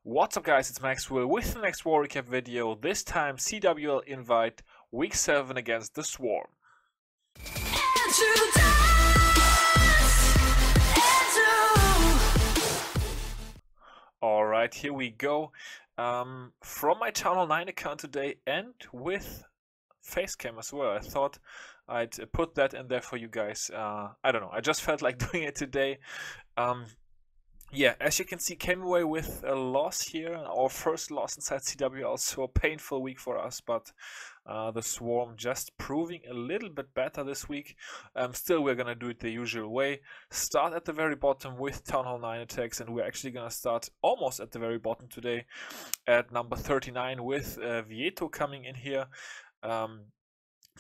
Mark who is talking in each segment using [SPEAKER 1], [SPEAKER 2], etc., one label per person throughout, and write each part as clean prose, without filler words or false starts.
[SPEAKER 1] What's up guys, it's Maxwell with the next war recap video, this time CWL invite week 7 against the Swarm. Alright, here we go. From my Town Hall 9 account today and with Facecam as well. I thought I'd put that in there for you guys. I don't know, I just felt like doing it today. Yeah, as you can see, came away with a loss here, our first loss inside CWL, so a painful week for us, but the Swarm just proving a little bit better this week. Still, we're gonna do it the usual way. Start at the very bottom with Town Hall 9 attacks, and we're actually gonna start almost at the very bottom today at number 39 with Vieto coming in here.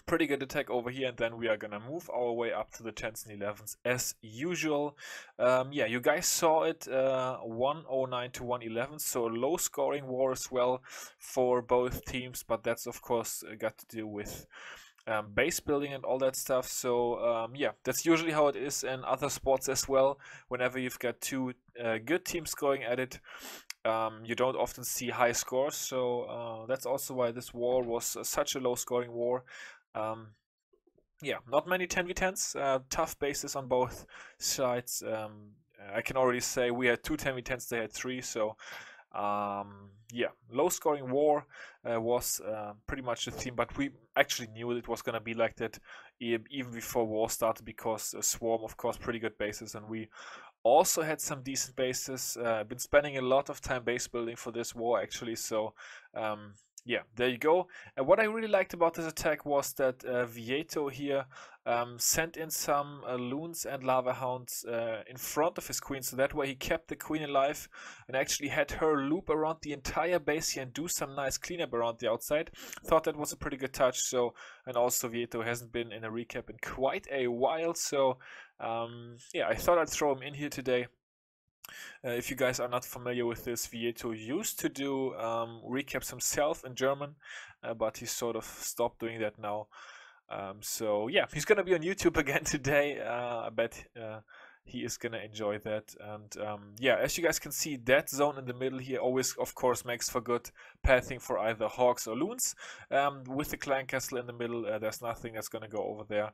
[SPEAKER 1] Pretty good attack over here, and then we are gonna move our way up to the 10s and 11s as usual. Yeah, you guys saw it, 109 to 111, so low scoring war as well for both teams, but that's of course got to do with base building and all that stuff. So yeah, that's usually how it is in other sports as well. Whenever you've got two good teams going at it, you don't often see high scores, so that's also why this war was such a low scoring war. Yeah, not many 10v10s, tough bases on both sides. I can already say we had 2 10v10s, they had 3, so yeah, low scoring war was pretty much the theme, but we actually knew it was going to be like that even before war started, because Swarm, of course, pretty good bases, and we also had some decent bases. Been spending a lot of time base building for this war actually, so yeah, there you go. And what I really liked about this attack was that Vieto here sent in some loons and lava hounds in front of his queen, so that way he kept the queen alive and actually had her loop around the entire base here and do some nice cleanup around the outside. Thought that was a pretty good touch. So, and also Vieto hasn't been in a recap in quite a while, so yeah, I thought I'd throw him in here today. If you guys are not familiar with this, Vieto used to do recaps himself in German, but he sort of stopped doing that now. So yeah, he's gonna be on YouTube again today. I bet he is gonna enjoy that. And yeah, as you guys can see, that zone in the middle here always, of course, makes for good pathing for either hawks or loons. With the clan castle in the middle, there's nothing that's gonna go over there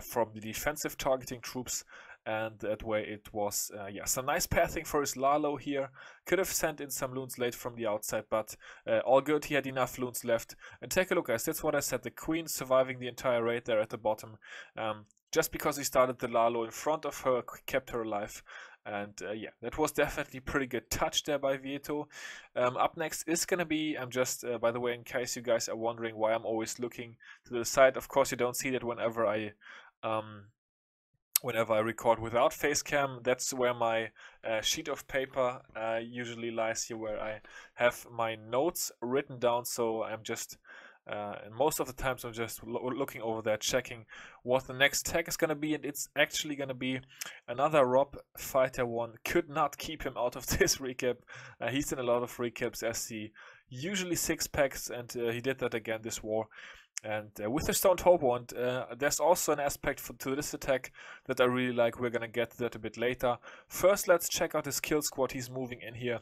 [SPEAKER 1] from the defensive targeting troops. And that way it was, yeah, some nice pathing for his Lalo here. Could have sent in some loons late from the outside, but all good. He had enough loons left. And take a look, guys. That's what I said. The queen surviving the entire raid there at the bottom. Just because he started the Lalo in front of her, kept her alive. And yeah, that was definitely pretty good touch there by Vieto. Up next is going to be, I'm just, by the way, in case you guys are wondering why I'm always looking to the side. Of course, you don't see that whenever I record without Facecam. That's where my sheet of paper usually lies here, where I have my notes written down. So I'm just, and most of the times I'm just looking over there, checking what the next tag is going to be, and it's actually going to be another Rob Fighter 1. Could not keep him out of this recap. He's in a lot of recaps as he usually 6-packs, and he did that again this war. And with the Stoned Hobo, and there's also an aspect to this attack that I really like. We're gonna get to that a bit later. First, let's check out his kill squad. He's moving in here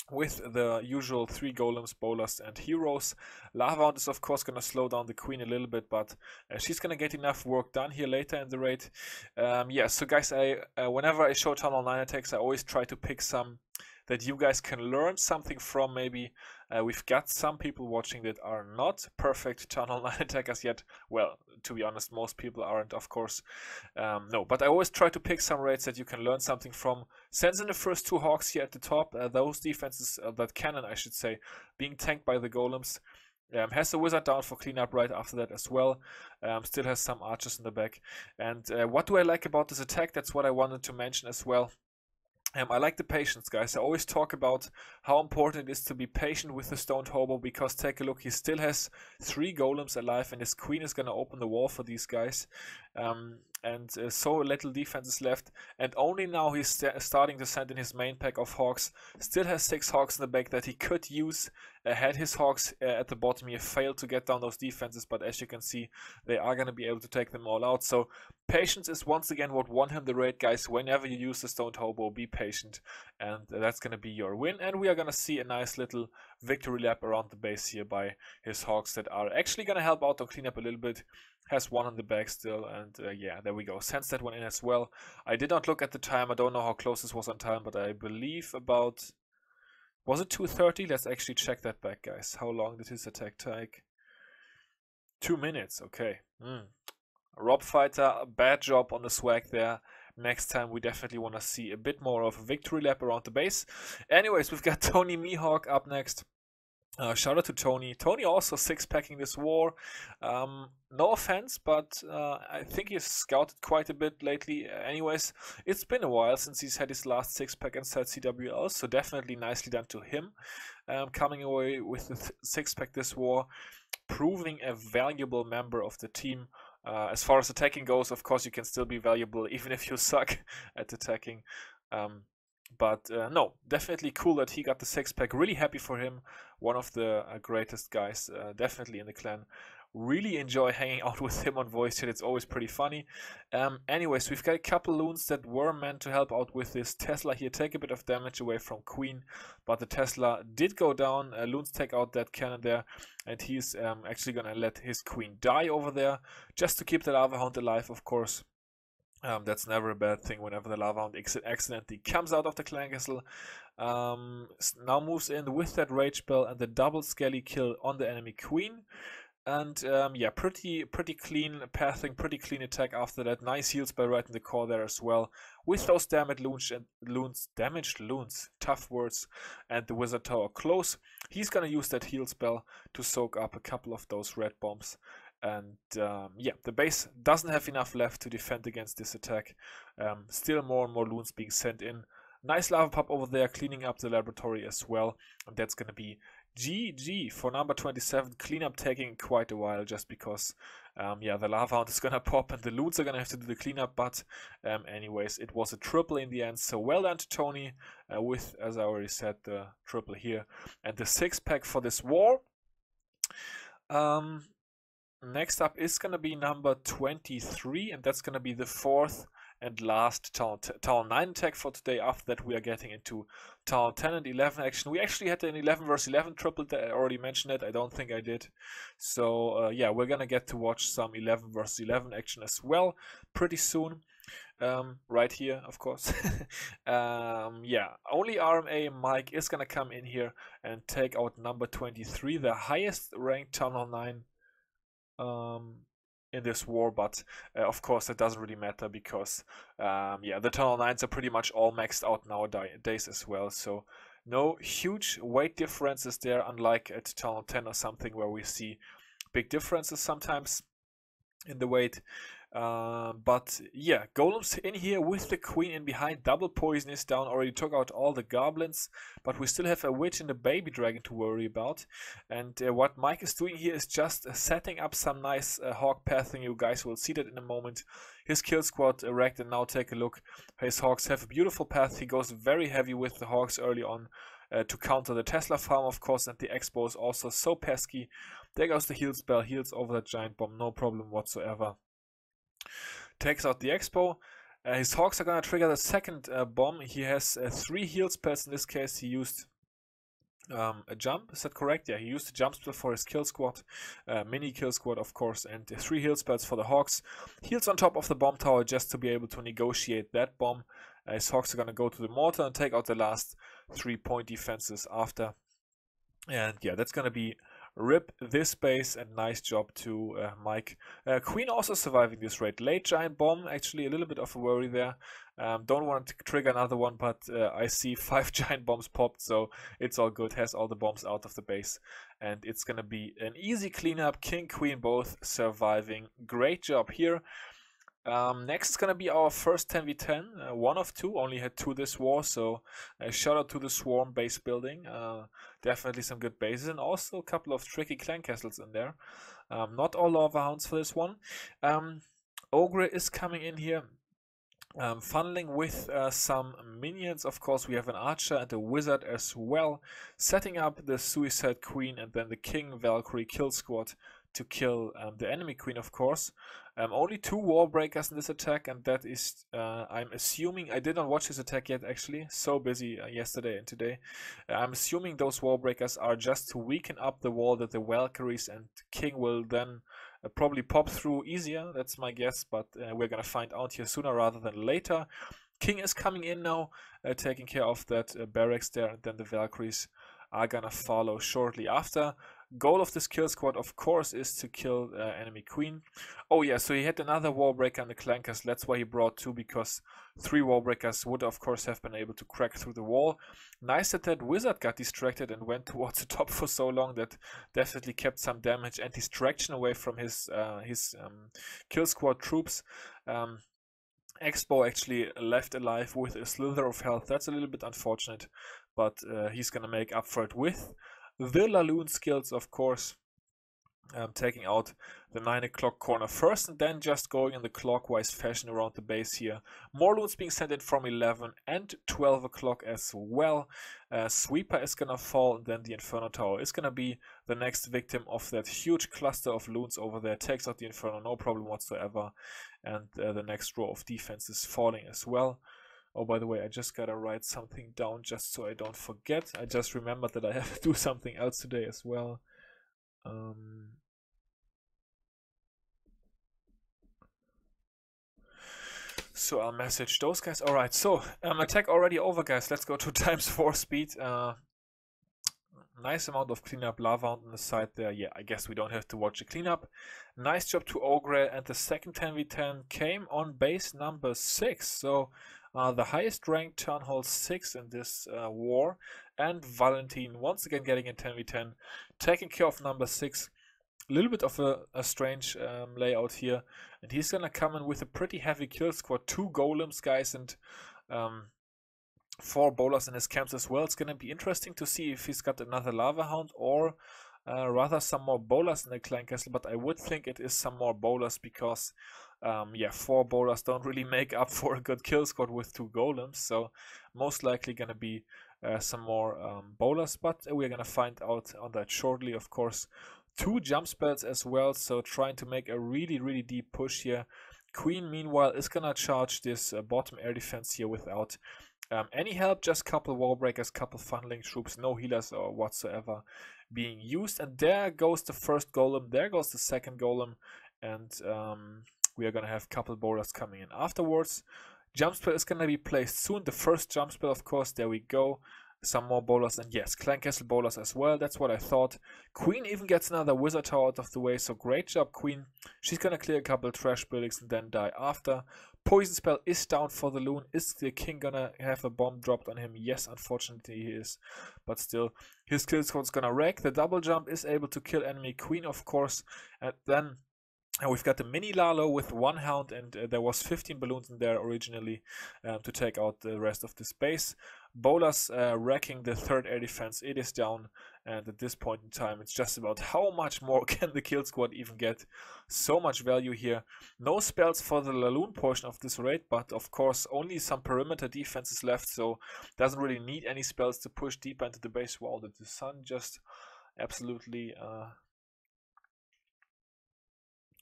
[SPEAKER 1] with the usual 3 golems, bowlers, and heroes. Lava Hound is of course gonna slow down the queen a little bit, but she's gonna get enough work done here later in the raid. Yeah, so guys, whenever I show Town Hall 9 attacks, I always try to pick some that you guys can learn something from. Maybe we've got some people watching that are not perfect Town Hall 9 attackers yet. Well, to be honest, most people aren't, of course. No, but I always try to pick some raids that you can learn something from. Sends in the first 2 hawks here at the top. Those defenses, that cannon, I should say, being tanked by the golems. Has the wizard down for cleanup right after that as well. Still has some archers in the back. And what do I like about this attack? That's what I wanted to mention as well. I like the patience, guys. I always talk about how important it is to be patient with the Stoned Hobo, because take a look, he still has 3 golems alive and his queen is going to open the wall for these guys. and so little defenses left, and only now he's starting to send in his main pack of Hawks. Still has 6 Hawks in the back that he could use. Had his Hawks at the bottom, he failed to get down those defenses, but as you can see, they are going to be able to take them all out. So patience is once again what won him the raid, guys. Whenever you use the Stoned Hobo, be patient, and that's going to be your win. And we are going to see a nice little victory lap around the base here by his Hawks that are actually going to help out to clean up a little bit. Has 1 on the back still, and yeah, there we go. Sends that one in as well. I did not look at the time. I don't know how close this was on time, but I believe about... Was it 2:30? Let's actually check that back, guys. How long did his attack take? 2 minutes, okay. Rob Fighter, bad job on the swag there. Next time we definitely want to see a bit more of a victory lap around the base. Anyways, we've got Tony Mihawk up next. Shout out to Tony. Tony also 6-packing this war. No offense, but I think he's scouted quite a bit lately. Anyways, it's been a while since he's had his last 6-pack inside CWL, so definitely nicely done to him. Coming away with the 6-pack this war, proving a valuable member of the team. As far as attacking goes, of course, you can still be valuable even if you suck at attacking. But no, definitely cool that he got the 6-pack. Really happy for him. One of the greatest guys, definitely in the clan. Really enjoy hanging out with him on voice chat. It's always pretty funny. Anyways, we've got a couple loons that were meant to help out with this Tesla here. Take a bit of damage away from Queen, but the Tesla did go down. Loons take out that cannon there, and he's actually gonna let his Queen die over there, just to keep the Lava Hound alive, of course. That's never a bad thing whenever the Lava Hound accidentally comes out of the clan castle. Now moves in with that rage spell and the double skelly kill on the enemy Queen. And yeah, pretty clean pathing, pretty clean attack after that. Nice heal spell right in the core there as well. With those damaged loons, tough words, and the wizard tower close. He's gonna use that heal spell to soak up a couple of those red bombs. And yeah, the base doesn't have enough left to defend against this attack. Still more and more loons being sent in. Nice lava pop over there, cleaning up the laboratory as well. And that's going to be GG for number 27. Cleanup taking quite a while just because, yeah, the lava hound is going to pop and the loons are going to have to do the cleanup. But anyways, it was a triple in the end. So well done to Tony with, as I already said, the triple here. And the 6-pack for this war. Next up is going to be number 23, and that's going to be the 4th and last Town 9 attack for today. After that, we are getting into Town 10 and 11 action. We actually had an 11 vs 11 triple. I already mentioned it. I don't think I did. So, yeah, we're going to get to watch some 11 vs 11 action as well pretty soon. Right here, of course. Yeah, only RMA Mike is going to come in here and take out number 23, the highest ranked Town Hall 9 in this war, but of course that doesn't really matter because yeah, the Town Hall 9s are pretty much all maxed out nowadays as well, so no huge weight differences there, unlike at Town Hall 10 or something where we see big differences sometimes in the weight. But yeah, golems in here with the queen in behind. Double poison is down, already took out all the goblins, but we still have a witch and a baby dragon to worry about. And what Mike is doing here is just setting up some nice hawk pathing. You guys will see that in a moment. His kill squad erect, and now take a look. His hawks have a beautiful path. He goes very heavy with the hawks early on to counter the Tesla farm, of course, and the expo is also so pesky. There goes the heal spell, heals over that giant bomb, no problem whatsoever. Takes out the expo. His hawks are gonna trigger the second bomb. He has 3 heal spells. In this case, he used a jump. Is that correct? Yeah, he used a jump spell for his kill squad, mini kill squad, of course, and 3 heal spells for the hawks. Heals on top of the bomb tower just to be able to negotiate that bomb. His hawks are gonna go to the mortar and take out the last 3-point defenses after. And yeah, that's gonna be rip this base, and nice job to Mike. Queen also surviving this raid. Late giant bomb, actually a little bit of a worry there. Don't want to trigger another one, but I see 5 giant bombs popped, so it's all good. Has all the bombs out of the base, and it's gonna be an easy cleanup. King, queen both surviving. Great job here. Next is gonna be our first 10v10, 1 of 2, only had 2 this war, so shout out to the swarm base building. Definitely some good bases, and also a couple of tricky clan castles in there. Not all lava hounds for this one. Ogre is coming in here. Funneling with some minions. Of course, we have an archer and a wizard as well, setting up the Suicide Queen and then the King Valkyrie kill squad to kill the enemy queen, of course. Only 2 wall breakers in this attack, and that is, I'm assuming, I did not watch this attack yet actually, so busy yesterday and today. I'm assuming those wall breakers are just to weaken up the wall that the Valkyries and King will then probably pop through easier, that's my guess, but we're gonna find out here sooner rather than later. King is coming in now, taking care of that barracks there, and then the Valkyries are gonna follow shortly after. Goal of this kill squad, of course, is to kill enemy queen. Oh yeah, so he had another wall breaker in the clankers. That's why he brought 2, because 3 wall breakers would of course have been able to crack through the wall. Nice that that wizard got distracted and went towards the top for so long. That definitely kept some damage and distraction away from his kill squad troops. Expo actually left alive with a slither of health. That's a little bit unfortunate, but he's gonna make up for it with the Laloon skills, of course. Taking out the 9 o'clock corner first and then just going in the clockwise fashion around the base here. More loons being sent in from 11 and 12 o'clock as well. Sweeper is gonna fall, and then the Inferno Tower is gonna be the next victim of that huge cluster of loons over there. Takes out the Inferno, no problem whatsoever, and the next row of defense is falling as well. Oh, by the way, I just gotta write something down just so I don't forget. I just remembered that I have to do something else today as well. So I'll message those guys. Alright, so attack already over, guys. Let's go to ×4 speed. Nice amount of cleanup. Lava on the side there. Yeah, I guess we don't have to watch the cleanup. Nice job to Ogre, and the second 10v10 came on base number 6. So the highest ranked Town Hall 6 in this war. And Valentine once again getting a 10v10, taking care of number 6. A little bit of a strange layout here, and he's gonna come in with a pretty heavy kill squad. 2 golems, guys, and 4 bowlers in his camps as well. It's gonna be interesting to see if he's got another lava hound or rather some more bowlers in the clan castle, but I would think it is some more bowlers because yeah, 4 bowlers don't really make up for a good kill squad with 2 golems, so most likely gonna be some more bowlers, but we're gonna find out on that shortly. Of course, 2 jump spells as well, so trying to make a really deep push here. Queen, meanwhile, is gonna charge this bottom air defense here without any help, just couple wall breakers, couple funneling troops, no healers or whatsoever being used. And there goes the first golem, there goes the second golem, and we are gonna have couple bowlers coming in afterwards. Jump spell is gonna be placed soon. The first jump spell, of course, there we go. Some more bowlers, and yes, clan castle bowlers as well. That's what I thought. Queen even gets another wizard tower out of the way, so great job, Queen. She's gonna clear a couple trash buildings and then die after. Poison spell is down for the loon. Is the king gonna have a bomb dropped on him? Yes, unfortunately he is, but still his kill squad's gonna wreck. The double jump is able to kill enemy queen, of course, and then we've got the mini Lalo with 1 hound, and there was 15 balloons in there originally to take out the rest of the space. Bowlers wrecking the third air defense. It is down, and at this point in time it's just about how much more can the kill squad even get. So much value here. No spells for the Laloon portion of this raid, but of course only some perimeter defenses left, so doesn't really need any spells to push deeper into the base wall. That the sun just absolutely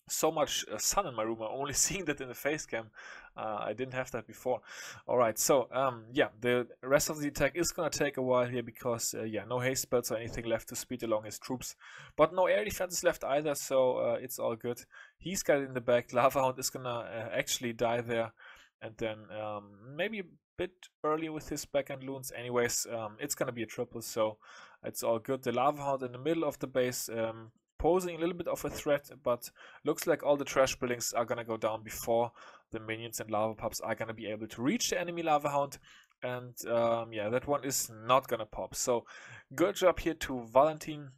[SPEAKER 1] so much sun in my room. I'm only seeing that in the face cam. I didn't have that before. Alright, so yeah, the rest of the attack is gonna take a while here because yeah, no haste spells or anything left to speed along his troops, but no air defenses left either, so it's all good. He's got it in the back. Lava Hound is gonna actually die there, and then maybe a bit early with his backhand loons. Anyways, it's gonna be a triple, so it's all good. The Lava Hound in the middle of the base, posing a little bit of a threat, but looks like all the trash buildings are gonna go down before the minions and lava pups are gonna be able to reach the enemy lava hound, and yeah, that one is not gonna pop. So good job here to Valentine.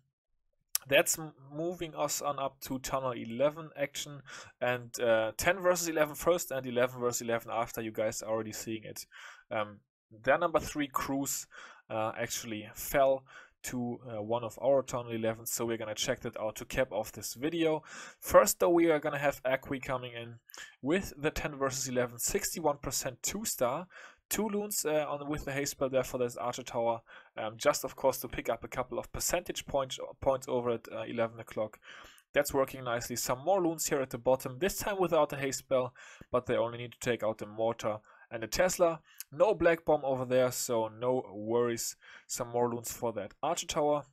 [SPEAKER 1] That's moving us on up to tunnel 11 action, and 10 versus 11 first and 11 versus 11 after. You guys are already seeing it. Their number 3 crews actually fell to one of our Tunnel 11s, so we're gonna check that out to cap off this video. First though, we are gonna have Elle coming in with the 10 versus 11, 61% 2-star. 2 loons with the haste spell there for this Archer Tower, just of course to pick up a couple of percentage points over at 11 o'clock. That's working nicely. Some more loons here at the bottom, this time without the haste spell, but they only need to take out the mortar and the Tesla. No black bomb over there, so no worries. Some more loons for that Archer Tower,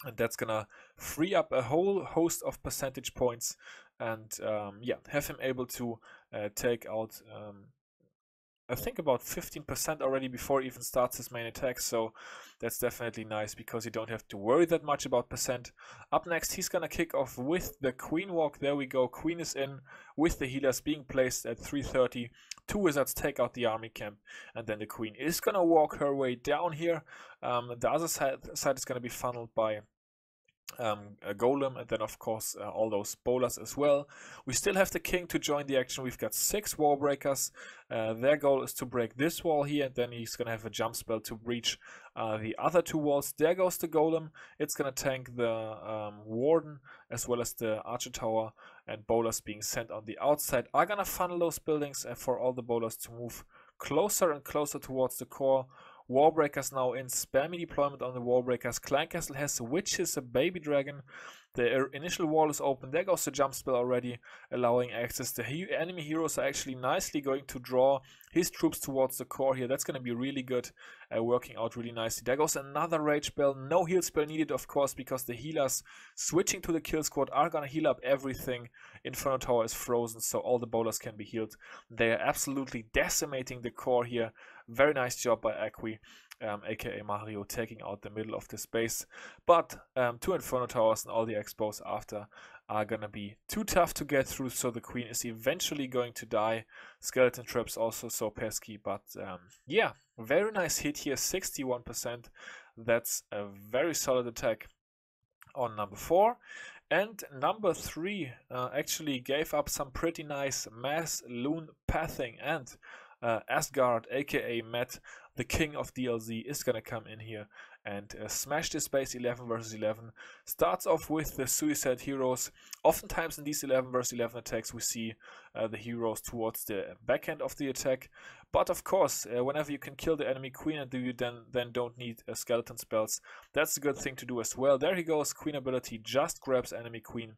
[SPEAKER 1] and that's gonna free up a whole host of percentage points, and yeah, have him able to take out I think about 15% already before he even starts his main attack, so that's definitely nice because you don't have to worry that much about percent. Up next, he's gonna kick off with the Queen Walk. There we go, Queen is in with the healers being placed at 3:30. 2 wizards take out the army camp, and then the Queen is gonna walk her way down here. The other side is gonna be funneled by a golem, and then of course all those bowlers as well. We still have the king to join the action. We've got 6 wall breakers. Their goal is to break this wall here, and then he's gonna have a jump spell to breach the other 2 walls. There goes the golem. It's gonna tank the warden as well as the archer tower, and bowlers being sent on the outside are gonna funnel those buildings for all the bowlers to move closer and closer towards the core. Wall breakers now in, spammy deployment on the wall breakers. Clan Castle has witches, a baby dragon. The initial wall is open. There goes the jump spell already, allowing access. The enemy heroes are actually nicely going to draw his troops towards the core here. That's going to be really good, working out really nicely. There goes another rage spell. No heal spell needed, of course, because the healers switching to the kill squad are going to heal up everything. Inferno Tower is frozen, so all the bowlers can be healed. They are absolutely decimating the core here. Very nice job by Elle, aka Mario, taking out the middle of the space. But 2 Inferno Towers and all the expos after are gonna be too tough to get through, so the Queen is eventually going to die. Skeleton traps also so pesky, but yeah, very nice hit here, 61%. That's a very solid attack on number 4. And number 3 actually gave up some pretty nice mass loon pathing, and Asgard, aka Matt, the king of DLZ, is gonna come in here and smash this base 11 versus 11. Starts off with the suicide heroes. Oftentimes in these 11 versus 11 attacks we see the heroes towards the back end of the attack, but of course whenever you can kill the enemy queen and you then don't need skeleton spells, that's a good thing to do as well. There he goes, queen ability just grabs enemy queen,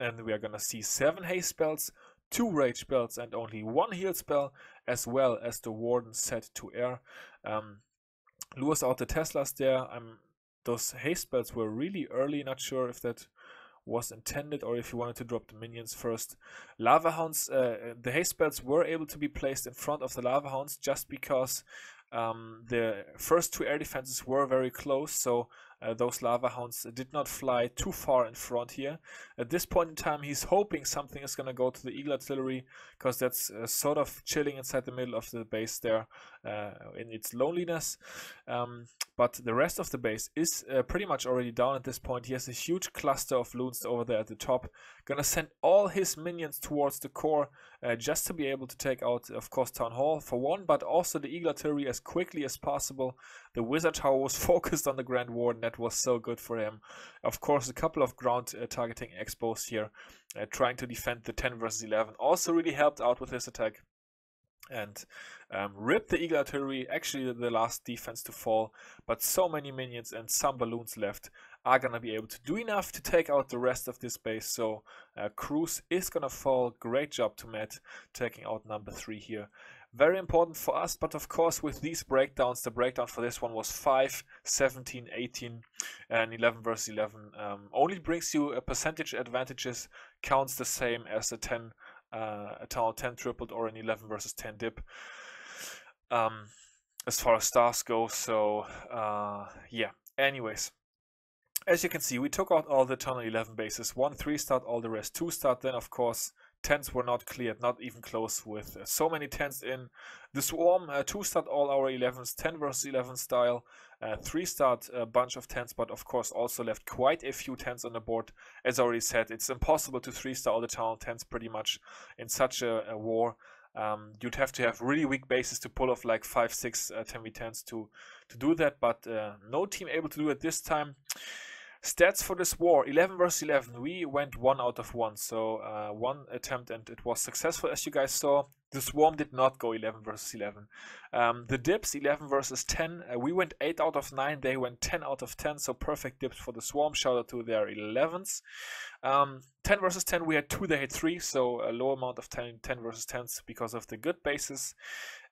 [SPEAKER 1] and we are gonna see 7 haste spells, 2 rage spells, and only 1 heal spell, as well as the warden set to air. Lures out the Teslas there. Those haste spells were really early, not sure if that was intended or if you wanted to drop the minions first. Lava Hounds, the haste spells were able to be placed in front of the Lava Hounds just because the first 2 air defenses were very close, so those Lava Hounds did not fly too far in front here. At this point in time, he's hoping something is going to go to the Eagle Artillery, because that's sort of chilling inside the middle of the base there in its loneliness. But the rest of the base is pretty much already down at this point. He has a huge cluster of loons over there at the top. Gonna send all his minions towards the core just to be able to take out, of course, Town Hall for one, but also the Eagle Artillery as quickly as possible. The Wizard Tower was focused on the Grand Warden. That was so good for him. Of course, a couple of ground targeting expos here, trying to defend the 10 versus 11. Also really helped out with this attack. And ripped the Eagle Artillery, actually the last defense to fall, but so many minions and some balloons left are gonna be able to do enough to take out the rest of this base. So Cruz is gonna fall. Great job to Matt taking out number 3 here. Very important for us, but of course with these breakdowns, the breakdown for this one was 5, 17, 18, and 11 versus 11. Only brings you a percentage advantages, counts the same as a 10 a town 10 tripled or an 11 versus 10 dip as far as stars go. So yeah, anyways, as you can see, we took out all the tunnel 11 bases. 1 3-star, all the rest 2-star. Then of course 10s were not cleared, not even close, with so many 10s in. The swarm 2-star all our 11s, 10 versus 11 style. 3-star a bunch of 10s, but of course also left quite a few 10s on the board. As I already said, it's impossible to 3-star all the town 10s pretty much in such a war. You'd have to have really weak bases to pull off like 5, 6 10v10s to do that, but no team able to do it this time. Stats for this war, 11 versus 11. We went 1 out of 1, so 1 attempt and it was successful, as you guys saw. The swarm did not go 11 versus 11. The dips, 11 versus 10. We went 8 out of 9, they went 10 out of 10, so perfect dips for the swarm. Shout out to their 11s. 10 versus 10, we had 2, they had 3, so a low amount of 10 versus 10s because of the good bases.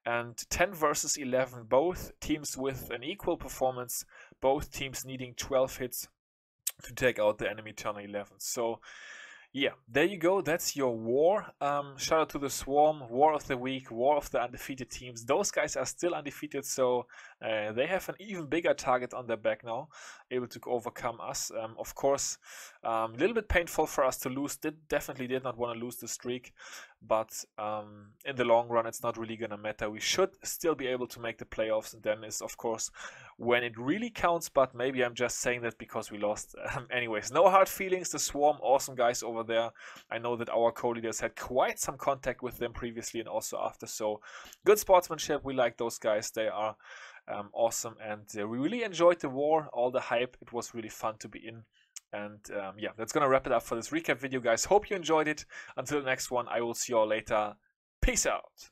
[SPEAKER 1] And 10 versus 11, both teams with an equal performance, both teams needing 12 hits to take out the enemy turn 11. So yeah, there you go. That's your war. Shout out to the Swarm, War of the Week, War of the Undefeated teams. Those guys are still undefeated, so they have an even bigger target on their back now, able to overcome us. Of course, a little bit painful for us to lose. Definitely did not want to lose the streak, but in the long run, it's not really going to matter. We should still be able to make the playoffs, and then is, of course, when it really counts, but maybe I'm just saying that because we lost. Anyways, no hard feelings. The Swarm, awesome guys over there. I know that our co-leaders had quite some contact with them previously and also after, so good sportsmanship. We like those guys. They are awesome, and we really enjoyed the war, all the hype. It was really fun to be in. And yeah, that's gonna wrap it up for this recap video, guys. Hope you enjoyed it. Until the next one, I will see you all later. Peace out.